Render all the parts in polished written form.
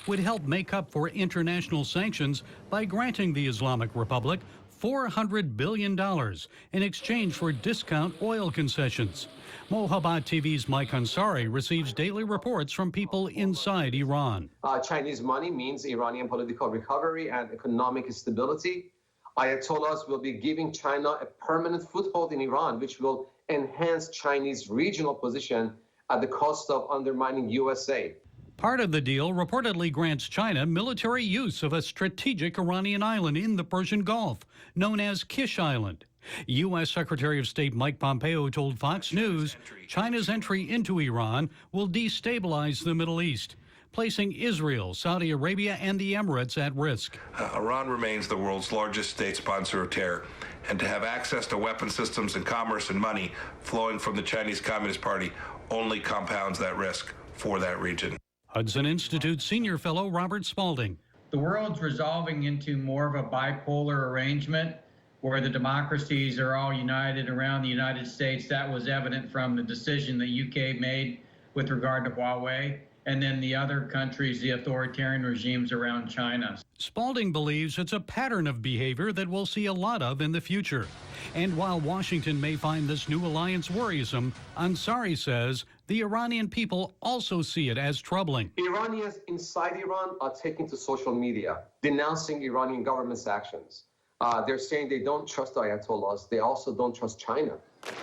would help make up for international sanctions by granting the Islamic Republic $400 billion in exchange for discount oil concessions. Mohabbat TV's Mike Ansari receives daily reports from people inside Iran. Chinese money means Iranian political recovery and economic stability. Ayatollahs will be giving China a permanent foothold in Iran, which will enhance Chinese regional position at the cost of undermining USA. Part of the deal reportedly grants China military use of a strategic Iranian island in the Persian Gulf, known as Kish Island. U.S. Secretary of State Mike Pompeo told Fox News China's entry into Iran will destabilize the Middle East, placing Israel, Saudi Arabia, and the Emirates at risk. Iran remains the world's largest state sponsor of terror, and to have access to weapon systems and commerce and money flowing from the Chinese Communist Party only compounds that risk for that region. Hudson Institute senior fellow Robert Spalding. The world's resolving into more of a bipolar arrangement where the democracies are all united around the United States. That was evident from the decision the UK made with regard to Huawei, and then the other countries, the authoritarian regimes around China. Spalding believes it's a pattern of behavior that we'll see a lot of in the future. And while Washington may find this new alliance worrisome, Ansari says the Iranian people also see it as troubling. Iranians inside Iran are taking to social media, denouncing Iranian government's actions. They're saying they don't trust the Ayatollahs. They also don't trust China.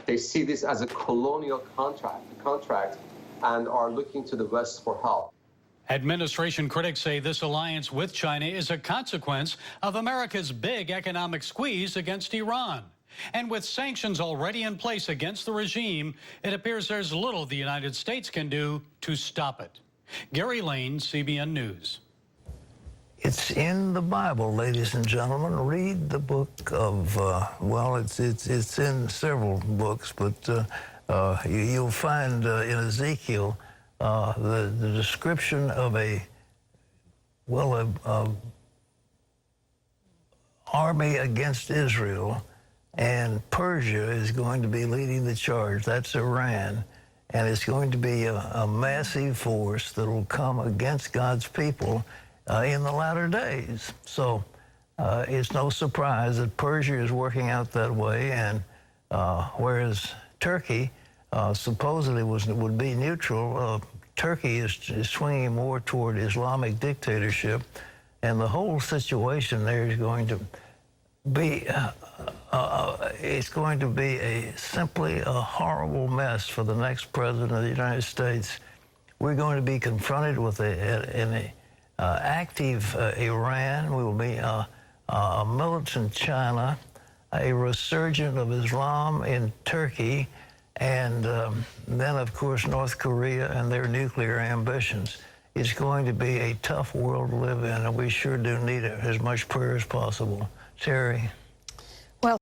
They see this as a colonial contract and are looking to the West for help. Administration critics say this alliance with China is a consequence of America's big economic squeeze against Iran. And with sanctions already in place against the regime, it appears there's little the United States can do to stop it. Gary Lane, CBN News. It's in the Bible, ladies and gentlemen. Read the book of, well, it's in several books, but you'll find in Ezekiel the description of a army against Israel, and Persia is going to be leading the charge. That's Iran, and it's going to be a massive force that will come against God's people in the latter days. So it's no surprise that Persia is working out that way, and whereas Turkey supposedly would be neutral, Turkey is swinging more toward Islamic dictatorship, and the whole situation there is going to be it's going to be simply a horrible mess for the next president of the United States. We're going to be confronted with an active Iran. We will be a militant China, a resurgence of Islam in Turkey, and then, of course, North Korea and their nuclear ambitions. It's going to be a tough world to live in, and we sure do need as much prayer as possible. Terry.